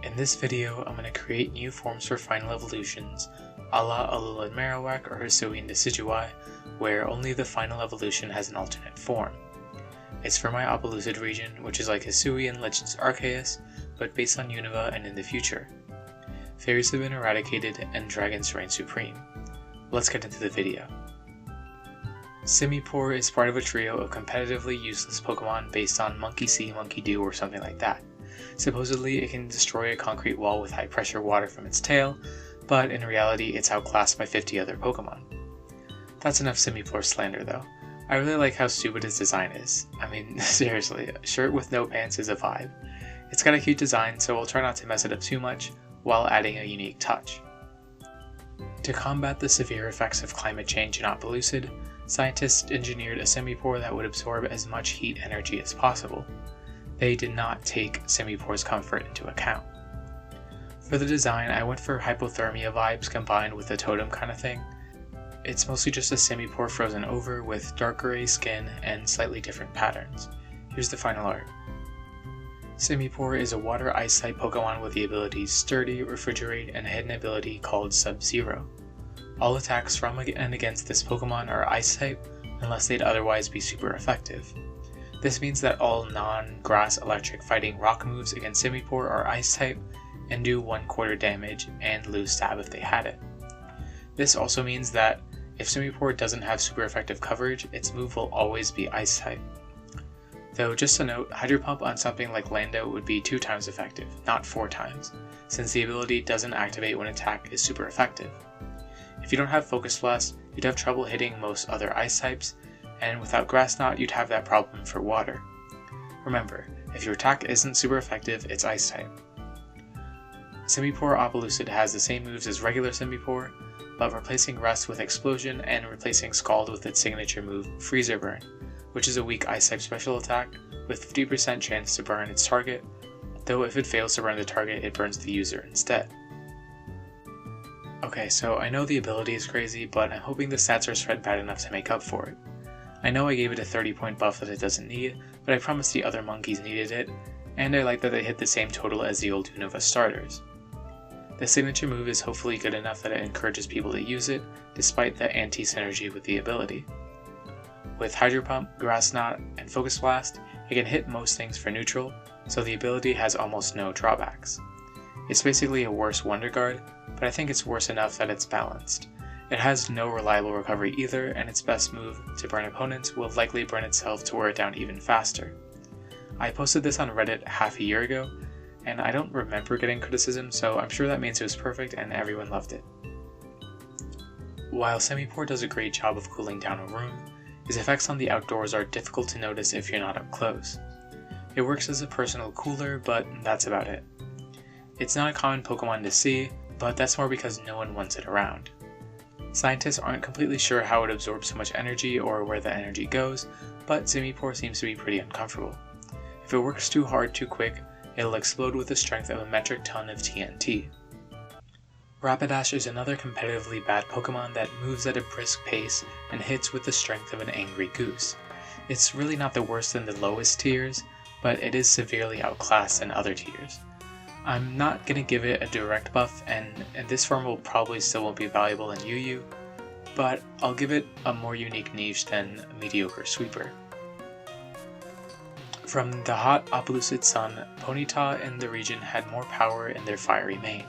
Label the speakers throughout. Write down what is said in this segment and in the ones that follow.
Speaker 1: In this video, I'm going to create new forms for final evolutions, a la Alolan Marowak or Hisuian Decidueye, where only the final evolution has an alternate form. It's for my Opelucid region, which is like Hisuian Legends Arceus, but based on Unova and in the future. Fairies have been eradicated and dragons reign supreme. Let's get into the video. Simipour is part of a trio of competitively useless Pokemon based on Monkey See, Monkey Do, or something like that. Supposedly, it can destroy a concrete wall with high pressure water from its tail, but in reality, it's outclassed by 50 other Pokemon. That's enough Simipour slander though. I really like how stupid its design is. I mean, seriously, a shirt with no pants is a vibe. It's got a cute design, so we'll try not to mess it up too much, while adding a unique touch. To combat the severe effects of climate change in Opelucid, scientists engineered a Simipour that would absorb as much heat energy as possible. They did not take Simipour's comfort into account. For the design, I went for hypothermia vibes combined with a totem kind of thing. It's mostly just a Simipour frozen over with dark gray skin and slightly different patterns. Here's the final art. Simipour is a water ice type Pokemon with the abilities Sturdy, Refrigerate, and a hidden ability called Sub-Zero. All attacks from and against this Pokemon are ice type, unless they'd otherwise be super effective. This means that all non-grass electric fighting rock moves against Simipour are ice type and do 1/4 damage and lose stab if they had it. This also means that if Simipour doesn't have super effective coverage, its move will always be ice type. Though just a note, Hydro Pump on something like Lando would be 2 times effective, not 4 times, since the ability doesn't activate when attack is super effective. If you don't have Focus Blast, you'd have trouble hitting most other ice types, and without Grass Knot, you'd have that problem for water. Remember, if your attack isn't super effective, it's ice type. Simipour Opelucid has the same moves as regular Simipour, but replacing Rust with Explosion and replacing Scald with its signature move, Freezer Burn, which is a weak ice type special attack with 50% chance to burn its target, though if it fails to burn the target, it burns the user instead. Okay, so I know the ability is crazy, but I'm hoping the stats are spread bad enough to make up for it. I know I gave it a 30-point buff that it doesn't need, but I promised the other monkeys needed it, and I like that they hit the same total as the old Unova starters. The signature move is hopefully good enough that it encourages people to use it, despite the anti-synergy with the ability. With Hydro Pump, Grass Knot, and Focus Blast, it can hit most things for neutral, so the ability has almost no drawbacks. It's basically a worse Wonder Guard, but I think it's worse enough that it's balanced. It has no reliable recovery either, and its best move, to burn opponents, will likely burn itself to wear it down even faster. I posted this on Reddit half a year ago, and I don't remember getting criticism, so I'm sure that means it was perfect and everyone loved it. While Simipour does a great job of cooling down a room, his effects on the outdoors are difficult to notice if you're not up close. It works as a personal cooler, but that's about it. It's not a common Pokemon to see, but that's more because no one wants it around. Scientists aren't completely sure how it absorbs so much energy or where the energy goes, but Simipour seems to be pretty uncomfortable. If it works too hard too quick, it'll explode with the strength of a metric ton of TNT. Rapidash is another competitively bad Pokemon that moves at a brisk pace and hits with the strength of an angry goose. It's really not the worst in the lowest tiers, but it is severely outclassed in other tiers. I'm not going to give it a direct buff, and this form will probably still won't be valuable in UU, but I'll give it a more unique niche than a mediocre sweeper. From the hot Opelucid sun, Ponyta in the region had more power in their fiery mane.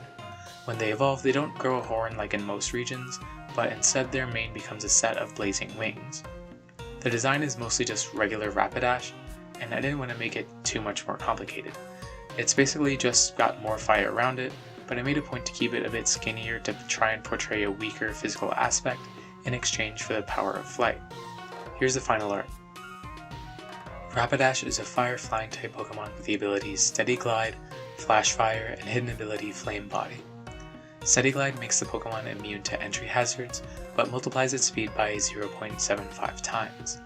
Speaker 1: When they evolve, they don't grow a horn like in most regions, but instead their mane becomes a set of blazing wings. The design is mostly just regular Rapidash, and I didn't want to make it too much more complicated. It's basically just got more fire around it, but I made a point to keep it a bit skinnier to try and portray a weaker physical aspect in exchange for the power of flight. Here's the final art. Rapidash is a fire flying type Pokemon with the abilities Steady Glide, Flash Fire, and hidden ability Flame Body. Steady Glide makes the Pokemon immune to entry hazards, but multiplies its speed by 0.75 times.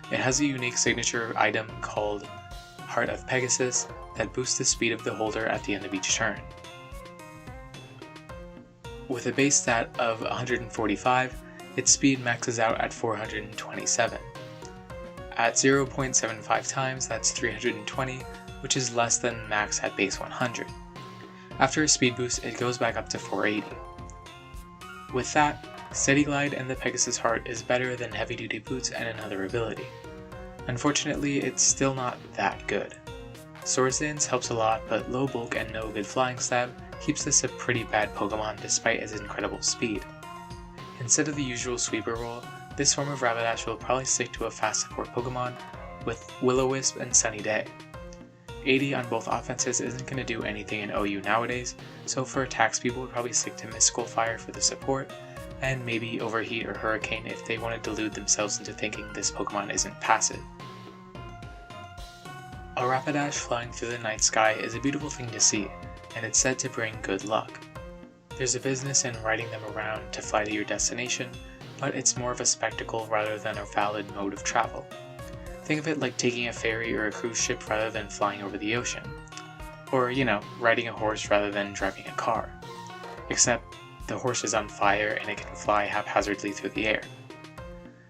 Speaker 1: It has a unique signature item called Heart of Pegasus that boosts the speed of the holder at the end of each turn. With a base stat of 145, its speed maxes out at 427. At 0.75 times, that's 320, which is less than max at base 100. After a speed boost, it goes back up to 480. With that, Steady Glide and the Pegasus Heart is better than Heavy Duty Boots and another ability. Unfortunately, it's still not that good. Swords Dance helps a lot, but low bulk and no good flying stab keeps this a pretty bad Pokemon despite its incredible speed. Instead of the usual sweeper roll, this form of Rapidash will probably stick to a fast support Pokemon with Will-O-Wisp and Sunny Day. 80 on both offenses isn't going to do anything in OU nowadays, so for attacks people would probably stick to Mystical Fire for the support, and maybe Overheat or Hurricane if they want to delude themselves into thinking this Pokemon isn't passive. A Rapidash flying through the night sky is a beautiful thing to see, and it's said to bring good luck. There's a business in riding them around to fly to your destination, but it's more of a spectacle rather than a valid mode of travel. Think of it like taking a ferry or a cruise ship rather than flying over the ocean. Or, riding a horse rather than driving a car. Except the horse is on fire and it can fly haphazardly through the air.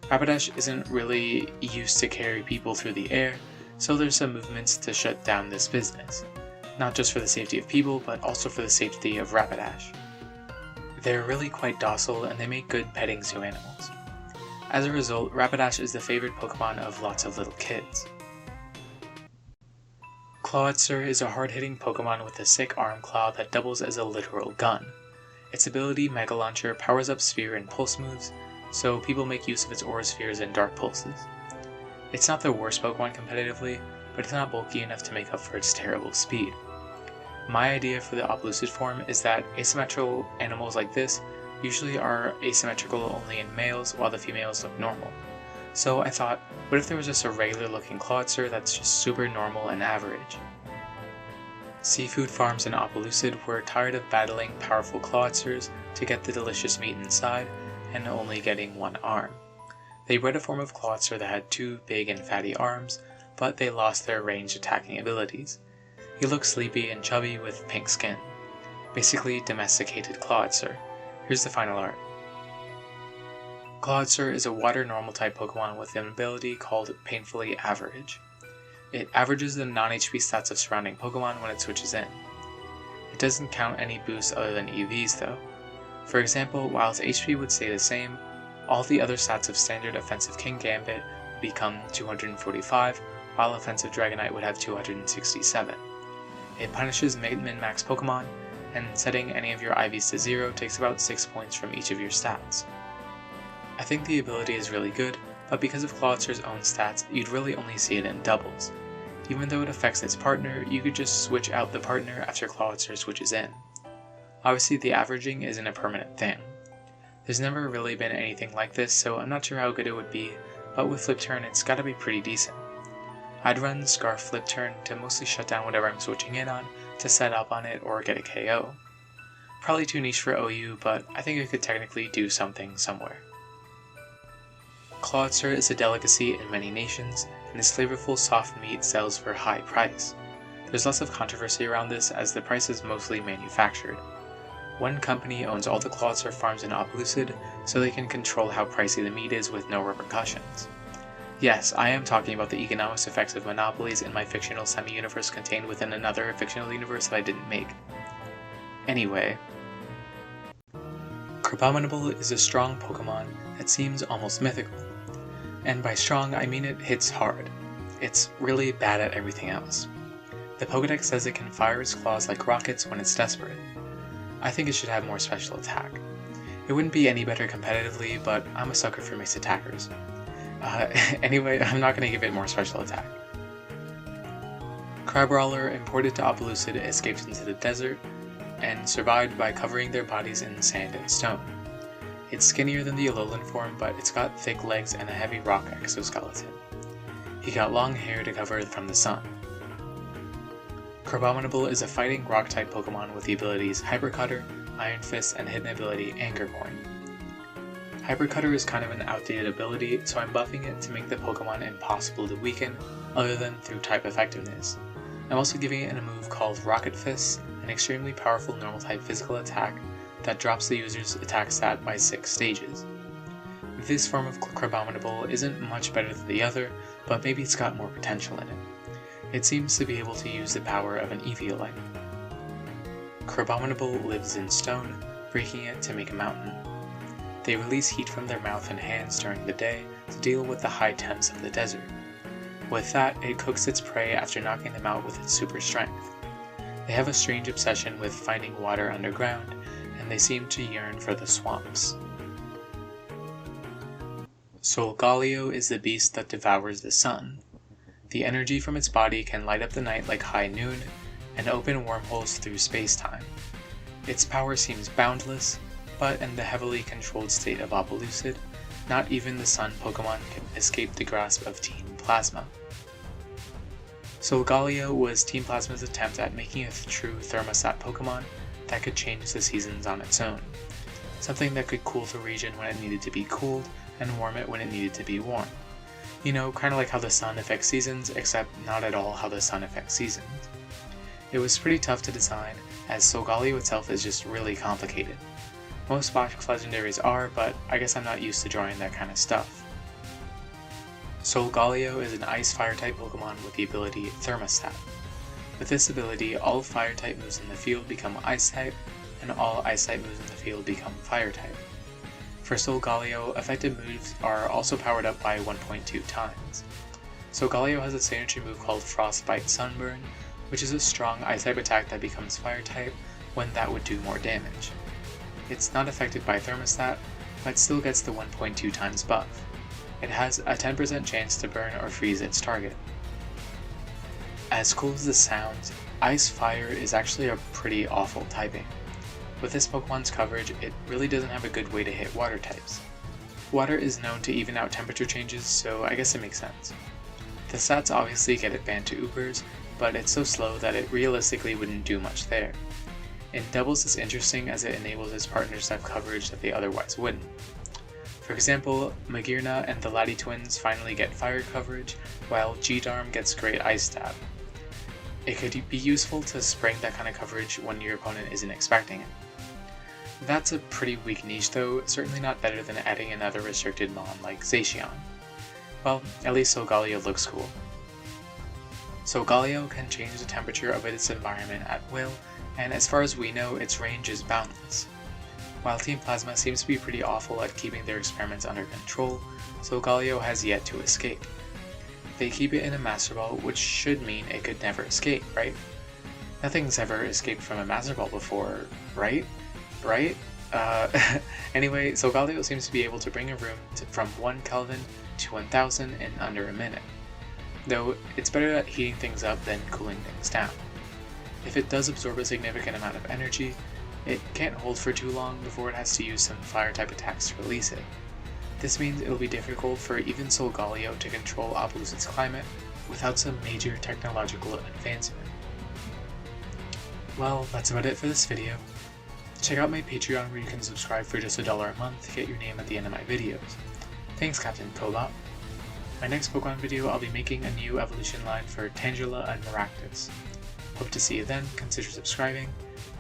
Speaker 1: Rapidash isn't really used to carry people through the air, so there's some movements to shut down this business. Not just for the safety of people, but also for the safety of Rapidash. They're really quite docile and they make good petting zoo animals. As a result, Rapidash is the favorite Pokemon of lots of little kids. Clawitzer is a hard-hitting Pokemon with a sick arm claw that doubles as a literal gun. Its ability, Mega Launcher, powers up Sphere and Pulse moves, so people make use of its Aura Spheres and Dark Pulses. It's not the worst Pokemon competitively, but it's not bulky enough to make up for its terrible speed. My idea for the Oplucid form is that asymmetrical animals like this usually are asymmetrical only in males while the females look normal. So I thought, what if there was just a regular looking Clawitzer that's just super normal and average? Seafood farms in Oplucid were tired of battling powerful Clawitzers to get the delicious meat inside and only getting one arm. They bred a form of Clawitzer that had 2 big and fatty arms, but they lost their ranged attacking abilities. He looks sleepy and chubby with pink skin. Basically domesticated Clawitzer. Here's the final art. Clawitzer is a water normal type Pokemon with an ability called Painfully Average. It averages the non-HP stats of surrounding Pokemon when it switches in. It doesn't count any boosts other than EVs though. For example, while its HP would stay the same, all the other stats of standard offensive King Gambit would become 245, while offensive Dragonite would have 267. It punishes min-max Pokemon, and setting any of your IVs to 0 takes about 6 points from each of your stats. I think the ability is really good, but because of Clawitzer's own stats, you'd really only see it in doubles. Even though it affects its partner, you could just switch out the partner after Clawitzer switches in. Obviously the averaging isn't a permanent thing. There's never really been anything like this, so I'm not sure how good it would be, but with Flip Turn it's gotta be pretty decent. I'd run Scarf Flip Turn to mostly shut down whatever I'm switching in on, to set up on it or get a KO. Probably too niche for OU, but I think it could technically do something somewhere. Clawitzer is a delicacy in many nations, and its flavorful soft meat sells for a high price. There's lots of controversy around this as the price is mostly manufactured. One company owns all the Clawitzer farms in Oplucid, so they can control how pricey the meat is with no repercussions. Yes, I am talking about the economics effects of monopolies in my fictional semi-universe contained within another fictional universe that I didn't make. Anyway, Crabominable is a strong Pokemon that seems almost mythical. And by strong, I mean it hits hard. It's really bad at everything else. The Pokedex says it can fire its claws like rockets when it's desperate. I think it should have more special attack. It wouldn't be any better competitively, but I'm a sucker for mixed attackers. Anyway, I'm not going to give it more special attack. Crabrawler, imported to Oplucid, escaped into the desert and survived by covering their bodies in sand and stone. It's skinnier than the Alolan form, but it's got thick legs and a heavy rock exoskeleton. He got long hair to cover it from the sun. Crabominable is a fighting rock-type Pokemon with the abilities Hyper Cutter, Iron Fist, and hidden ability Anchor Point. Hyper Cutter is kind of an outdated ability, so I'm buffing it to make the Pokemon impossible to weaken, other than through type effectiveness. I'm also giving it a move called Rocket Fist, an extremely powerful normal-type physical attack that drops the user's attack stat by 6 stages. This form of Crabominable isn't much better than the other, but maybe it's got more potential in it. It seems to be able to use the power of an Eviolite. Crabominable lives in stone, breaking it to make a mountain. They release heat from their mouth and hands during the day to deal with the high temps of the desert. With that, it cooks its prey after knocking them out with its super strength. They have a strange obsession with finding water underground, and they seem to yearn for the swamps. Solgaleo is the beast that devours the sun. The energy from its body can light up the night like high noon, and open wormholes through space-time. Its power seems boundless, but in the heavily controlled state of Opelucid, not even the Sun Pokemon can escape the grasp of Team Plasma. Solgaleo was Team Plasma's attempt at making a true thermostat Pokemon that could change the seasons on its own. Something that could cool the region when it needed to be cooled, and warm it when it needed to be warm. You know, kinda like how the sun affects seasons, except not at all how the sun affects seasons. It was pretty tough to design, as Solgaleo itself is just really complicated. Most box legendaries are, but I guess I'm not used to drawing that kind of stuff. Solgaleo is an Ice-Fire type Pokemon with the ability Thermostat. With this ability, all Fire type moves in the field become Ice type, and all Ice type moves in the field become Fire type. For Solgaleo, effective moves are also powered up by 1.2 times. Solgaleo has a signature move called Frostbite Sunburn, which is a strong Ice-type attack that becomes Fire-type when that would do more damage. It's not affected by Thermostat, but still gets the 1.2 times buff. It has a 10% chance to burn or freeze its target. As cool as this sounds, Ice-Fire is actually a pretty awful typing. With this Pokemon's coverage, it really doesn't have a good way to hit water types. Water is known to even out temperature changes, so I guess it makes sense. The stats obviously get it banned to Ubers, but it's so slow that it realistically wouldn't do much there. In doubles it's interesting as it enables its partners to have coverage that they otherwise wouldn't. For example, Magearna and the Lati twins finally get fire coverage, while G-Darm gets great ice stab. It could be useful to spring that kind of coverage when your opponent isn't expecting it. That's a pretty weak niche though, certainly not better than adding another restricted mon like Zacian. Well, at least Solgaleo looks cool. Solgaleo can change the temperature of its environment at will, and as far as we know, its range is boundless. While Team Plasma seems to be pretty awful at keeping their experiments under control, Solgaleo has yet to escape. They keep it in a Master Ball, which should mean it could never escape, right? Nothing's ever escaped from a Master Ball before, right? Anyway, Solgaleo seems to be able to bring a room from 1 Kelvin to 1000 in under a minute. Though it's better at heating things up than cooling things down. If it does absorb a significant amount of energy, it can't hold for too long before it has to use some fire-type attacks to release it. This means it'll be difficult for even Solgaleo to control Opelucid's climate without some major technological advancement. Well, that's about it for this video. Check out my Patreon where you can subscribe for just $1 a month to get your name at the end of my videos. Thanks, Captain Cobot. My next Pokemon video, I'll be making a new evolution line for Tangela and Maractus. Hope to see you then, consider subscribing,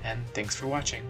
Speaker 1: and thanks for watching.